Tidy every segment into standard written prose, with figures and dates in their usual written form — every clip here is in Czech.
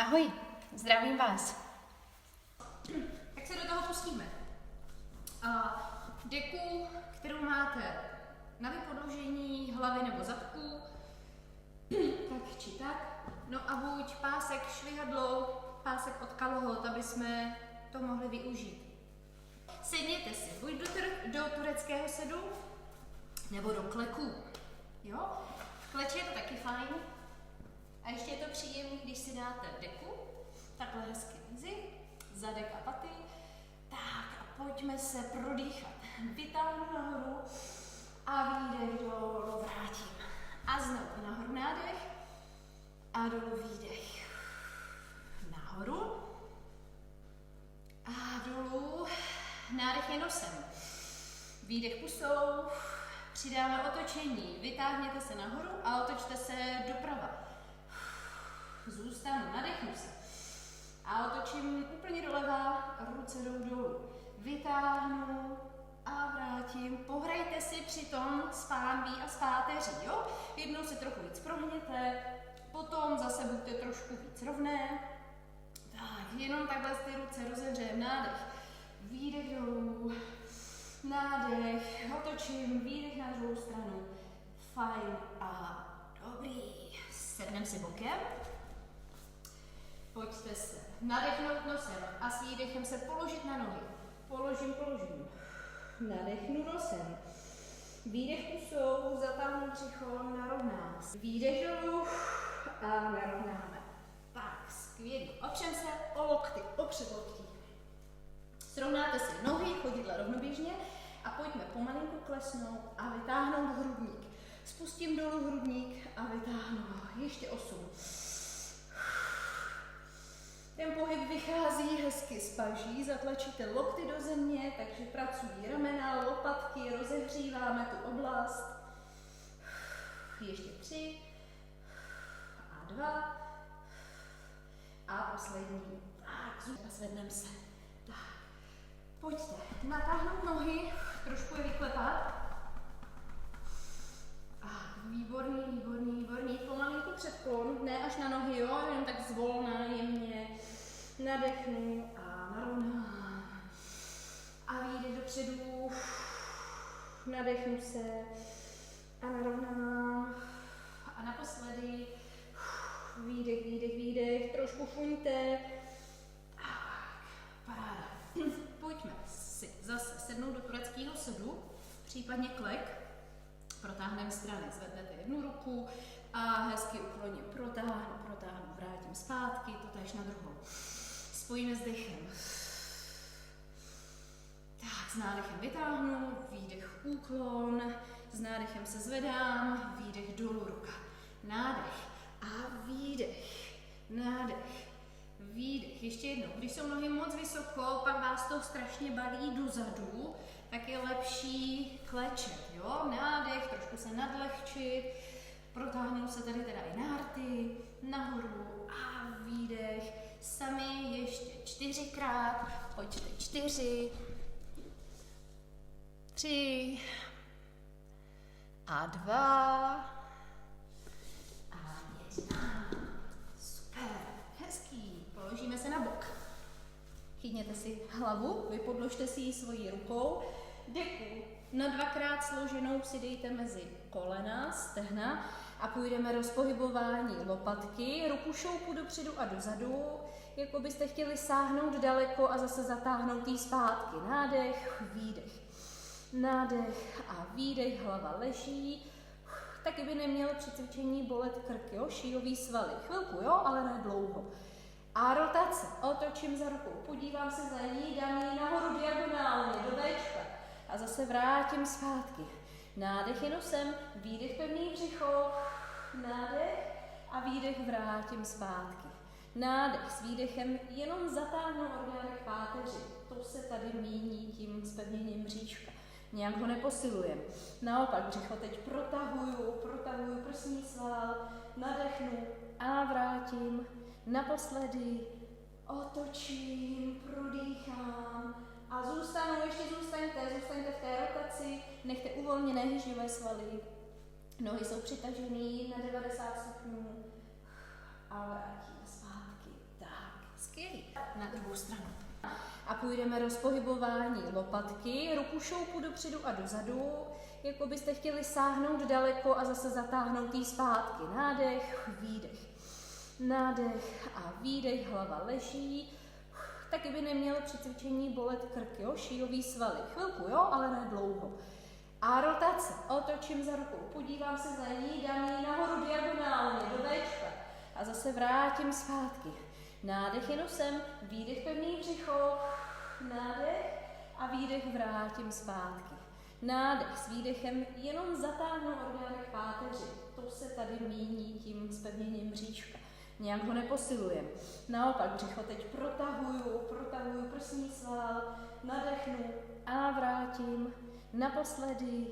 Ahoj, zdravím vás. Tak se do toho pustíme. Deku, kterou máte na vypodložení hlavy nebo zadku, tak či tak. No a buď pásek švihadlo, pásek od kalhot, aby jsme to mohli využít. Sedněte si buď do tureckého sedu, nebo do kleku. Jo? V kleči je to taky fajn. A ještě je to příjemné, když si dáte deku, takhle hezky mezi, zadek a paty. Tak a pojďme se prodýchat. Vytáhnu nahoru a výdech dolů vrátím. A znovu nahoru nádech a dolů výdech. Nahoru a dolů. Nádech je nosem. Výdech pusou. Přidáme otočení. Vytáhněte se nahoru a otočte se doprava. Zůstanu, nadechnu se. A otočím úplně doleva, ruce jdou dolů. Vytáhnu a vrátím. Pohrajte si přitom s pánví a s páteří, jo? Jednou se trochu víc prohněte, potom zase buďte trošku víc rovné. Tak, jenom takhle ty ruce rozehřejeme, nádech. Výdech dolů, nádech, otočím, výdech na druhou stranu. Fajn a dobrý. Sedneme si bokem. Pojďte se nadechnout nosem a s výdechem se položit na nohy. Položím. Nadechnu nosem. Výdech pusou, zatáhnu břicho, narovnám se. Výdech dolů a narovnáme. Tak, skvělý. Opřem se o lokty, opřed loktí. Srovnáte si nohy, chodidla rovnoběžně a pojďme pomalinku klesnout a vytáhnout hrudník. Spustím dolů hrudník a vytáhnu ho. Ještě 8. Ten pohyb vychází hezky z paží, zatlačíte lokty do země, takže pracují ramena, lopatky, rozehříváme tu oblast. Ještě 3 a 2 a poslední. Tak, a zvedneme se. Tak, pojďte natáhnout nohy, trošku je vyklepat. Výborný. Pomalinku předklon, ne až na nohy, jo, jenom tak zvolna, jemně. Nadechnu a narovnám. A výdech dopředu. Nadechnu se a narovnám. A naposledy výdech, trošku fuňte. Paráda. Pojďme si zase sednout do tureckého sedu, případně klek. Protáhneme strany, zvednete jednu ruku a hezky ukloním protáhnu, vrátím zpátky, totéž na druhou. Spojíme s dechem. Tak, s nádechem vytáhnu, výdech úklon, s nádechem se zvedám, výdech dolů ruka. Nádech a výdech, nádech, výdech. Ještě jednou, když jsou nohy moc vysoko, pak vás to strašně balí dozadu, tak je lepší klečet, jo? Nádech, trošku se nadlehčit, protáhnou se tady teda i nárty, nahoru a výdech, sami ještě 4krát, pojďte 4, 3 a 2 a 1. Super, hezký, položíme se na bok. Chytněte si hlavu, vypodložte si ji svojí rukou. Deku na 2krát složenou si dejte mezi kolena, stehna a půjdeme rozpohybování lopatky, ruku šoupu dopředu a dozadu, jako byste chtěli sáhnout daleko a zase zatáhnout jí zpátky. Nádech, výdech. Nádech a výdech, hlava leží. Taky by nemělo při cvičení bolet krk, jo? Šíjový svaly. Chvilku, jo, ale ne dlouho. A rotace. Otočím za rukou, podívám se za ní, dám ji nahoru diagonálně do Bčka. A zase vrátím zpátky. Nádech je nosem, výdech pevný břicho, nádech a výdech vrátím zpátky. Nádech s výdechem jenom zatáhnu orgánek páteři. To se tady míní tím zpevněním bříška. Nějak ho neposilujeme. Naopak břicho teď protahuju prsní sval, nadechnu a vrátím. Naposledy otočím, prodýchám a zůstaňte v té rotaci, nechte uvolněné hyžňové svaly, nohy jsou přitažený na 90 stupňů a vrátíme zpátky. druhou stranu. A půjdeme rozpohybování lopatky, ruku šoupu dopředu a dozadu, jako byste chtěli sáhnout daleko a zase zatáhnout jí zpátky. Nádech, výdech. Nádech a výdech, hlava leží. Taky by neměl při cvičení bolet krk, jo, šíjový svaly. Chvilku, jo, ale ne dlouho. A rotace. Otočím za rukou, podívám se za ní, dám ji nahoru diagonálně do Včka. A zase vrátím zpátky. Nádech je nosem, výdech pevný břicho, nádech a výdech vrátím zpátky. Nádech s výdechem jenom zatáhnu orgánek páteři. To se tady míní tím zpevněním bříška. Nějak ho neposilujem. Naopak břicho teď protahuju prsní sval, nadechnu a vrátím. Naposledy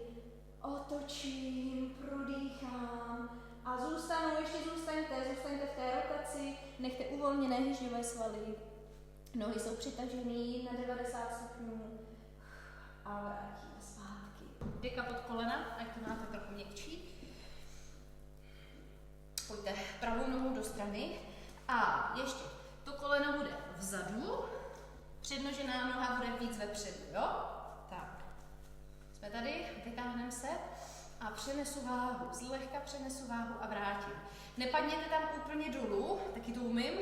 otočím, prodýchám a zůstaňte v té rotaci, nechte uvolněné hyžňové svaly, nohy jsou přitažený na 90 stupňů a vrátíme zpátky. Deka pod kolena, ať to máte trochu měkčí. Pojďte pravou nohou do strany a ještě to koleno bude vzadu, přednožená noha bude víc vepředu, jo? Tak. Jsme tady, vytáhneme se a přenesu váhu, zlehka přenesu váhu a vrátím. Nepadněte tam úplně dolů, taky to umím,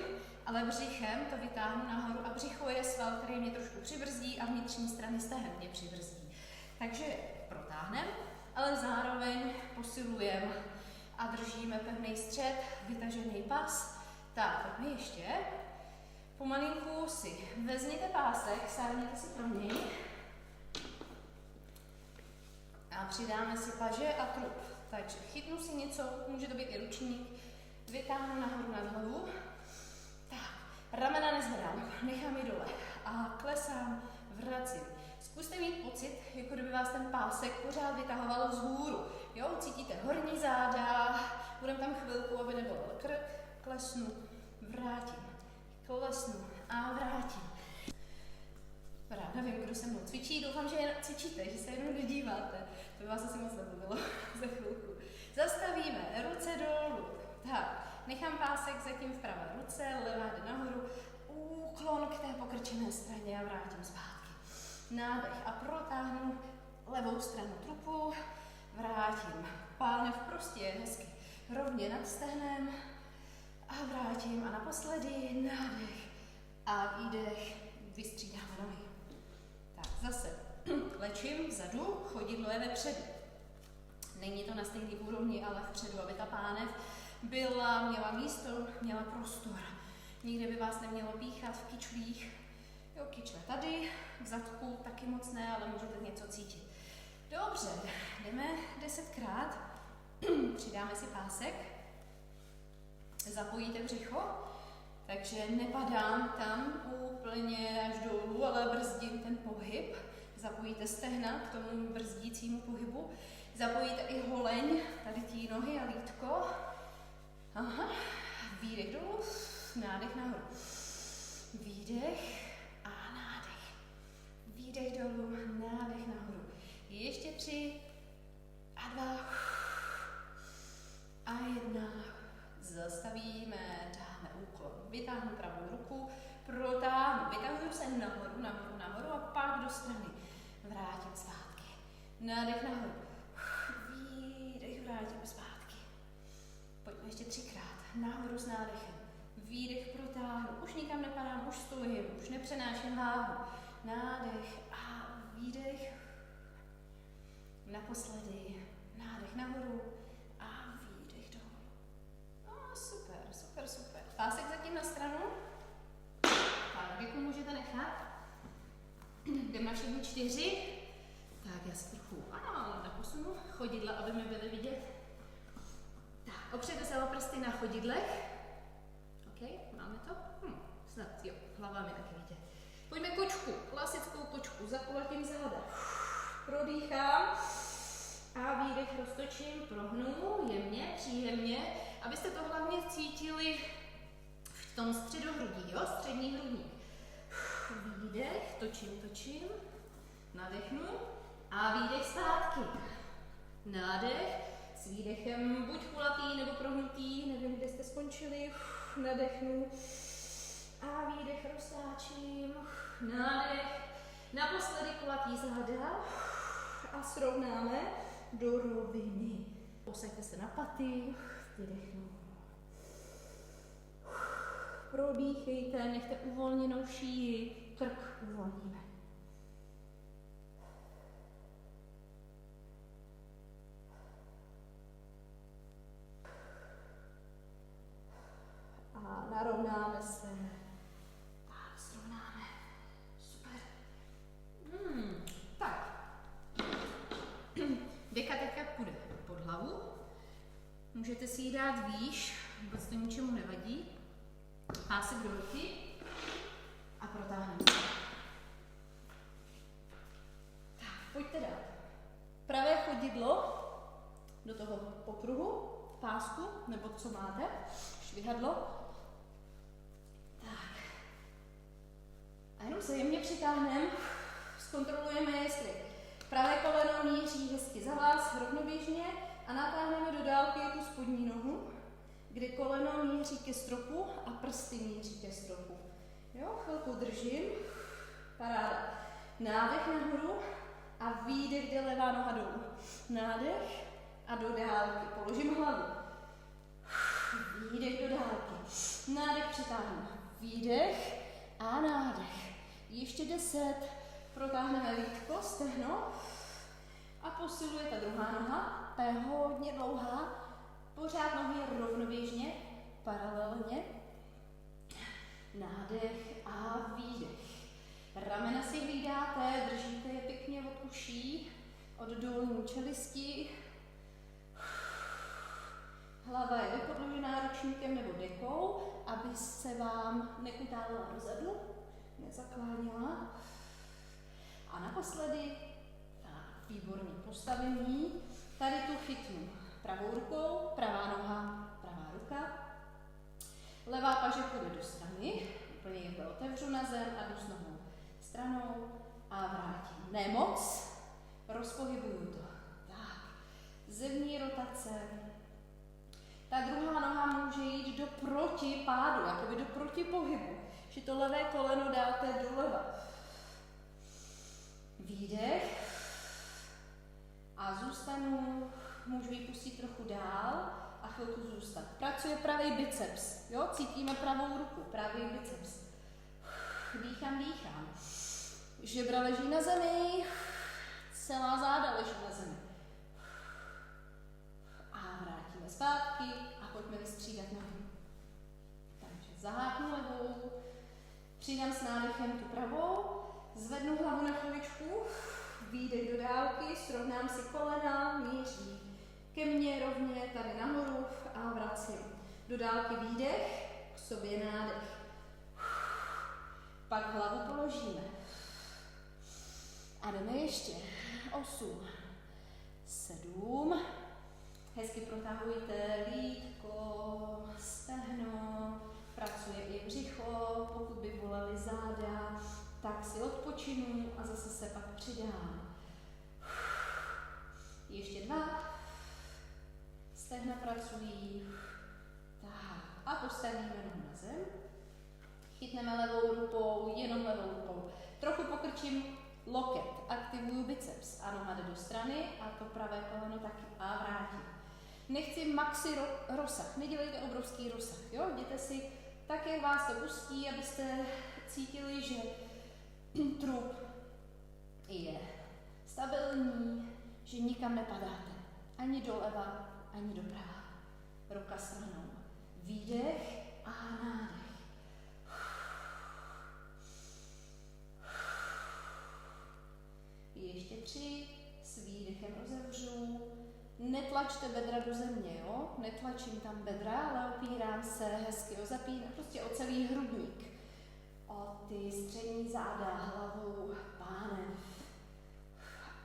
ale břichem to vytáhnu nahoru a břicho je sval, který mě trošku přibrzdí a vnitřní strany stehen mě přibrzdí. Takže protáhneme, ale zároveň posilujeme a držíme pevný střed, vytažený pas. Tak, pojďme ještě. Pomalinku si vezměte pásek, sáhněte si pro něj. A přidáme si paže a trup. Takže chytnu si něco, může to být i ručník, vytáhnu nahoru nad hlavu. Tak, ramena nezvedám, nechám je dole a klesám, vracím. Zkuste mít pocit, jako kdyby vás ten pásek pořád vytahoval vzhůru. Jo, cítíte horní záda, budeme tam chvilku, aby nebyl krk, klesnu, vrátím, klesnu a vrátím. Ráda vím, kdo se mnou cvičí, doufám, že jen cvičíte, že se jenom nedíváte. To by vás asi moc nebavilo za chvilku. Zastavíme, ruce dolů. Tak, nechám pásek zatím v pravé ruce, levá jde nahoru, úklon k té pokrčené straně a vrátím zpátky. Nádech a protáhnu levou stranu trupu, vrátím. Pánev prostě je hezky rovně nad stehnem a vrátím. A naposledy nádech a výdech, vystřídáme nohy. Tak, zase lečím vzadu, chodidlo je vepředu. Není to na stejné úrovni, ale vpředu, aby ta pánev měla místo, měla prostor. Nikde by vás nemělo píchat v kyčlích. Jo, kyčle tady, v zadku taky moc ne, ale můžete něco cítit. Dobře, jdeme 10krát, přidáme si pásek, zapojíte břicho, takže nepadám tam úplně až dolů, ale brzdím ten pohyb. Zapojíte stehna k tomu brzdícímu pohybu, zapojíte i holeň, tady tí nohy a lítko. Aha, výdech dolů, nádech nahoru. Výdech a nádech. Výdech dolů, nádech nahoru. Ještě 3 a 2 a 1. Zastavíme, dáme úklon. Vytáhnu pravou ruku, protáhnu, vytahuju se nahoru a pak do strany. Vrátím zpátky. Nádech nahoru. Výdech, vrátím zpátky. Pojďme ještě 3krát. Nahoru s nádechem. Výdech protáhnu. Už nikam nepadám, už stojím, už nepřenáším váhu. Nádech a výdech. Naposledy nádech nahoru a výdech dolů. No, super. Pásek zatím na stranu. Tak, deku můžete nechat. Jdem na všechny 4. Tak, já si trochu naposunu chodidla, aby mi byly vidět. Tak, opřete se o prsty na chodidlech. OK, máme to? Snad, jo, hlava mi taky vidět. Pojďme kočku, klasickou kočku, zakulatím záda. Prodýchám a výdech roztočím, prohnu jemně, příjemně, abyste to hlavně cítili v tom středohrudí, jo, střední hrudník. Výdech, točím, nadechnu a výdech zpátky. Nádech, s výdechem buď kulatý nebo prohnutý, nevím, kde jste skončili, nadechnu A výdech roztáčím. Nádech. Naposledy kulatý záda. A srovnáme do roviny. Posaďte se na paty. Vydechnout. Probíchejte, nechte uvolněnou šíji. Krk uvolníme. A narovnáme se. A srovnáme. Super. Tak. Deka teďka půjde pod hlavu. Můžete si ji dát výš, vůbec to ničemu nevadí. Pásek do ruky a protáhneme. Tak, pojďte dát. Pravé chodidlo do toho popruhu, pásku, nebo co máte, švihadlo. Tak. A jenom se jemně přitáhneme, zkontrolujeme, jestli pravé koleno míří hezky za vás, rovnoběžně a natáhneme do dálky tu spodní nohu, kdy koleno míří ke stropu a prsty míří ke stropu. Jo, chvilku držím, paráda. Nádech nahoru a výdech, jde levá noha dolů. Nádech a do dálky, položím hlavu. Výdech do dálky. Nádech přitáhnu. Výdech a nádech. Ještě 10. Protáhneme lítko, stehno. A posiluje ta druhá noha. Ta je hodně dlouhá. Pořád nohy rovnoběžně, paralelně. Nádech a výdech. Ramena si hlídáte, držíte je pěkně od uší, od dolní čelisti. Hlava je nepodložená ručníkem nebo dekou, aby se vám nekutálila dozadu, nezakláněla. A naposledy, výborné postavení, tady tu chytnu pravou rukou, pravá noha, pravá ruka. Levá paže půjde do strany, úplně je otevřu na zem a jdu s nohou stranou a vrátím. Ne moc, rozpohybuju to. Tak, zevní rotace. Ta druhá noha může jít do protipádu, jakoby do protipohybu, že to levé koleno dáte doleva. Výdech a zůstanu, můžu ji pustit trochu dál a chvilku zůstat. Pracuje pravý biceps, jo? Cítíme pravou ruku, pravý biceps. Dýchám, dýchám. Žebra leží na zemi, celá záda leží na zemi. A vrátíme zpátky a pojďme vystřídat nohy. Takže zaháknu levou, přidám s nádechem tu pravou, zvednu hlavu na chviličku, výdech do dálky, srovnám si kolena, míří ke mně rovně tady nahoru a vracím. Do dálky výdech, k sobě nádech. Pak hlavu položíme. A jdeme ještě. 8, 7. Hezky protahujte lítko, stehno, pracuje i břicho, pokud by bolely záda, tak si odpočinu a zase se pak přidám. Ještě 2. Stehna pracují. Tak. A postavíme nohu na zem. Chytneme levou rukou, jenom levou rukou. Trochu pokrčím loket, aktivuju biceps a noha jde do strany a to pravé koleno taky a vrátím. Nechci maxi rozsah, nedělejte obrovský rozsah, jo? Jděte si tak, jak vás to pustí, abyste cítili, že trup je stabilní, že nikam nepadáte. Ani doleva, ani doprava. Ruka stranou. Výdech a nádech. Ještě 3. S výdechem rozevřu. Netlačte bedra do země, jo? Netlačím tam bedra, ale opírám se hezky o zapínám, prostě o celý hrudník. O ty střední záda, hlavou, pánem.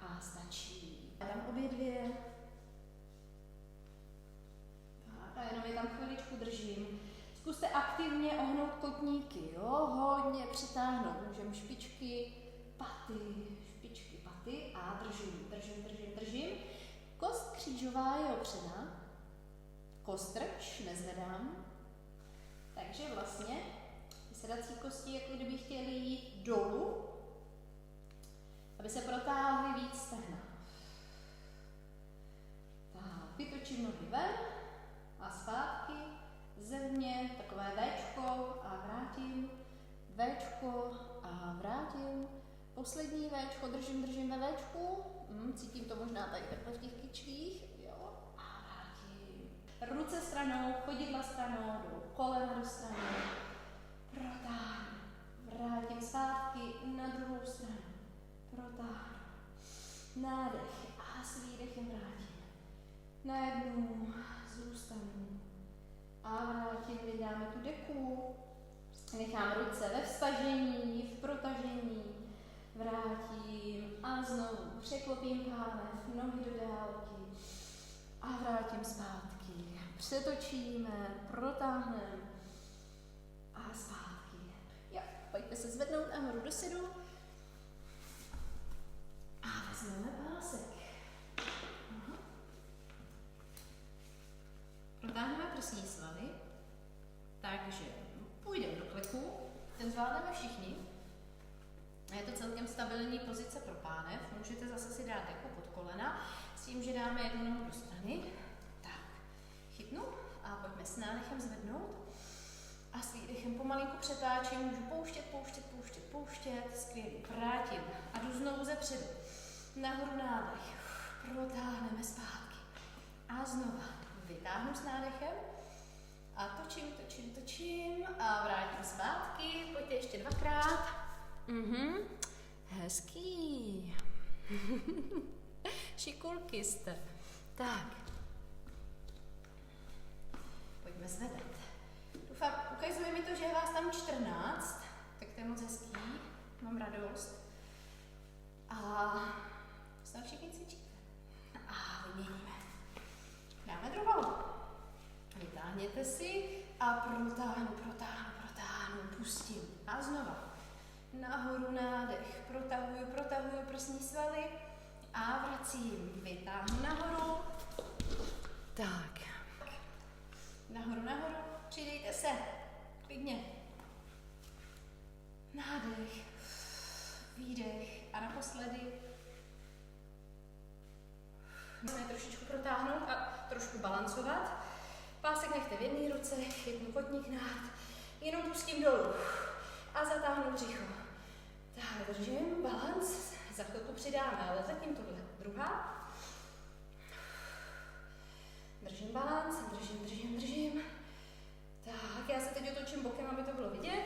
A stačí. A dám obě dvě. Tak, a jenom je tam chviličku držím. Zkuste aktivně ohnout kotníky, jo? Hodně přitáhnout. Můžeme špičky, paty a držím. Kost křížová je opřená. Kostrč nezvedám. Takže vlastně Sedací kosti, jako kdyby chtěly jít dolů, aby se protáhly víc stehna. Tak, vytočím nohy ven a zpátky, zevně, takové Včko a vrátím, Včko a vrátím, poslední Včko, držím ve Včku, cítím to možná tady takhle v těch kyčlích, jo, a vrátím. Ruce stranou, chodidla stranou, kolena do strany, protáhnu, vrátím zpátky na druhou stranu, protáhnu, nádech a s výdechem vrátím. Najednou zůstanu a vrátím, vydáme tu deku, nechám ruce ve vztažení, v protažení, vrátím a znovu překlopím pánev, nohy do dálky a vrátím zpátky. Přetočíme, protáhneme a zpátky. Jo, pojďte se zvednout a nahoru do sedu a vezmeme pásek. Protáhneme prsní svaly, takže půjdeme do kleku, ten zvládneme všichni. Je to celkem stabilní pozice pro pánev, můžete zase si dát deku pod kolena, s tím, že dáme jednu nohu do strany. Tak, chytnu a pojďme s nádechem zvednout a s výdechem pomalinku přetáčím, můžu pouštět, skvělý, vrátím a jdu znovu ze předu. Nahoru nádech, protáhneme zpátky a znova vytáhnu s nádechem a točím a vrátím zpátky, pojďte ještě dvakrát. Hezký. Šikulky jste. Tak. Pojďme zvedat. Doufám, ukazuje mi to, že je vás tam 14, tak to je moc hezký, mám radost. A snad všichni cvičíte. A vyměníme. Dáme druhou. Vytáhněte si a protáhnu, pustím. A znova. Nahoru nádech, protahuju prsní svaly a vracím. Vytáhnu nahoru. Tak. Nahoru, přidejte se. Klidně. Nádech, výdech a naposledy. Můžeme trošičku protáhnout a trošku balancovat. Pásek nechte v jedné ruce, chytnu kotník nád, jenom pustím dolů a zatáhnu břicho. Tak, držím, balans, za chvilku přidáme, ale zatím tohle. Druhá. Držím balans, držím. Tak, já se teď otočím bokem, aby to bylo vidět.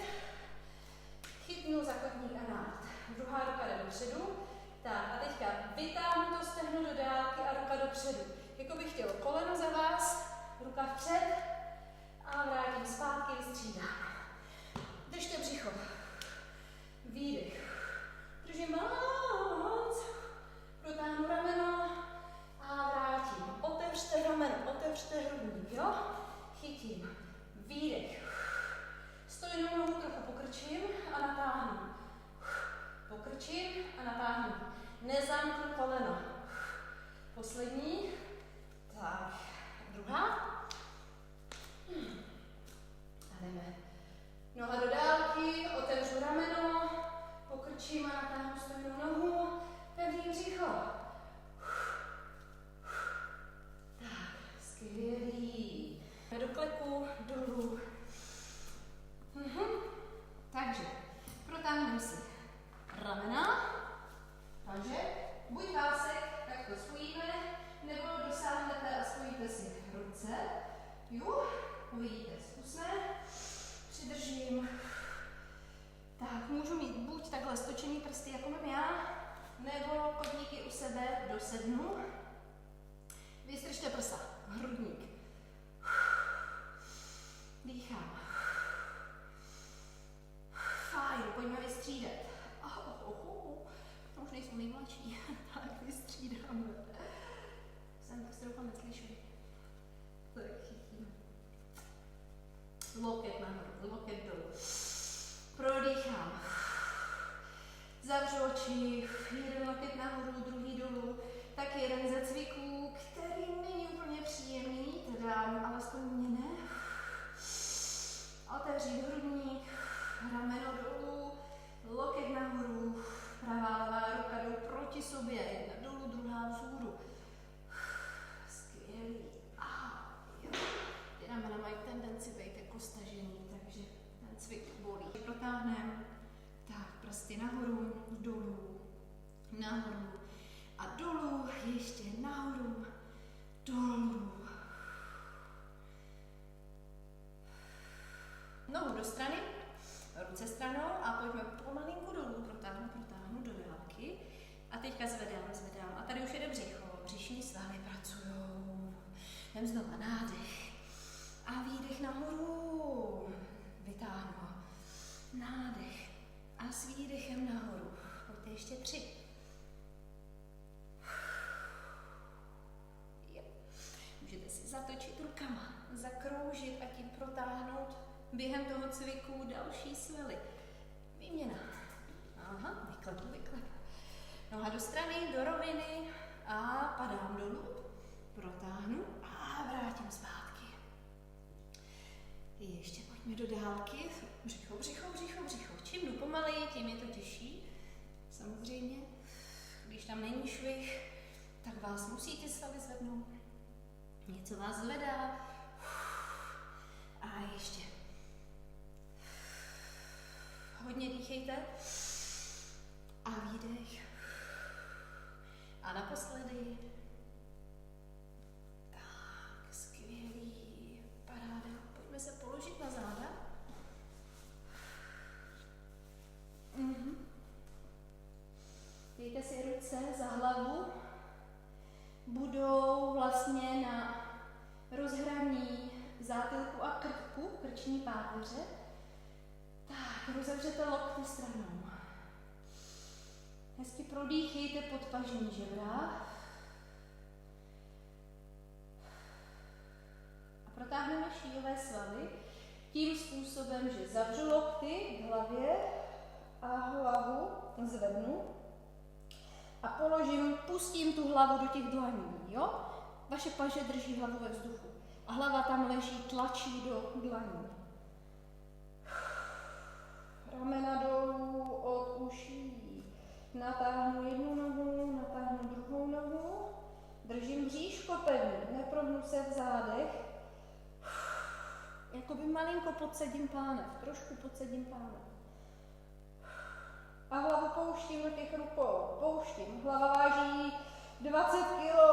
Chytnu za kotník a nád. Druhá ruka jde dopředu. Tak, a teďka vytáhnu to stehno do dálky a ruka dopředu. Jako bych chtěl koleno za vás, ruka vpřed a vrátím zpátky, vystřídám. Držte břicho. Výdech. Držím balans. Protáhnu rameno a vrátím. Otevřte rameno, otevřte hrudník, jo? Chytím. Výdech. Stojnou nohu trochu pokrčím a natáhnu. Pokrčím a natáhnu. Nezamknu koleno. Poslední. Tak, druhá. A jdeme. Noha do dálky, otevřu rameno, pokrčím a natáhnu stejnou nohu, pevný břicho. Tak, skvělý. Do kleku, dolů. Takže, protáhneme si ramena, takže buď pásek, tak to spojíme, nebo dosáhnete a spojíte si ruce. Jo, uvidíte, zkusme. Přidržím. Tak, můžu mít buď takhle stočený prsty, jako mám já, nebo kotníky u sebe dosednu. Vystržte prsa, hrudník. Dýchám. Fajn, pojďme vystřídat. Už nejsou nejmladší, tak vystřídáme. Jsem tak trochu neslyšet. Tak chytíme. Loket nahoru, loket dolů. Prodýchám. Zavřu oči, jeden loket nahoru, druhý dolů. Tak jeden ze cviků, který není úplně příjemný, teda alespoň mě ne. Otevřít hrudník, rameno dolů, loket nahoru, pravá levá ruka jdou proti sobě, jedna dolů, druhá vzhůru. Skvělý. Jo. Ty ramena mají tendenci být jako stažený, takže ten cvik bolí. Protáhneme, tak prsty nahoru, dolů, nahoru a dolů, ještě nahoru, dolů. Nohu do strany, ruce stranou a pojďme pomalinku dolů, protáhnu do délky. A teďka zvedám. A tady už jede břicho, břišní svaly pracujou. Jdem znova nádech a výdech nahoru. Vytáhnu. Nádech a s výdechem nahoru. Pojďte ještě 3. Můžete si zatočit rukama, zakroužit a tím protáhnout během toho cviku další svaly. Výměna. Aha, vyklepu. Noha do strany, do roviny a padám dolů, protáhnu a vrátím zpátky. Ještě pojďme do dálky. Břicho. Čím jdu pomaleji, tím je to těžší. Samozřejmě, když tam není švih, tak vás musí ty svaly zvednout. Něco vás zvedá. A ještě. Hodně dýchejte. A výdech. A naposledy. Tak, skvělý. Paráda. Pojďme se položit na záda. Dejte si ruce za hlavu. Budou vlastně na rozhraní zátylku a krku, krční páteře. Tak, rozevřete lokty stranou. Hezky prodýchejte podpažní žebra. A protáhneme šíjové svaly tím způsobem, že zavřu lokty v hlavě a hlavu zvednu. A pustím tu hlavu do těch dlaní, jo? Vaše paže drží hlavu ve vzduchu. A hlava tam leží, tlačí do dlaní. Ramena dolů od uší. Natáhnu jednu nohu, natáhnu druhou nohu. Držím bříško pevně, neprohnu se v zádech. Jakoby malinko podcedím pánev, trošku podcedím pánev. A hlavu pouštím do těch rukou. Pouštím. Hlava váží 20 kilo.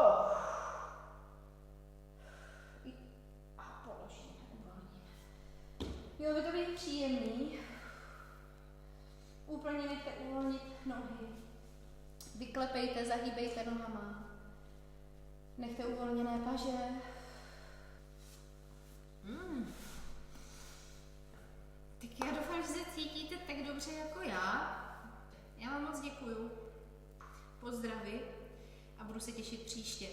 A položím. Uvolníme. Mělo by to být příjemný. Úplně nechte uvolnit nohy. Vyklepejte, zahýbejte nohama. Nechte uvolněné paže. Tak já doufám, že se cítíte tak dobře jako já. Já vám moc děkuju. Pozdravy a budu se těšit příště.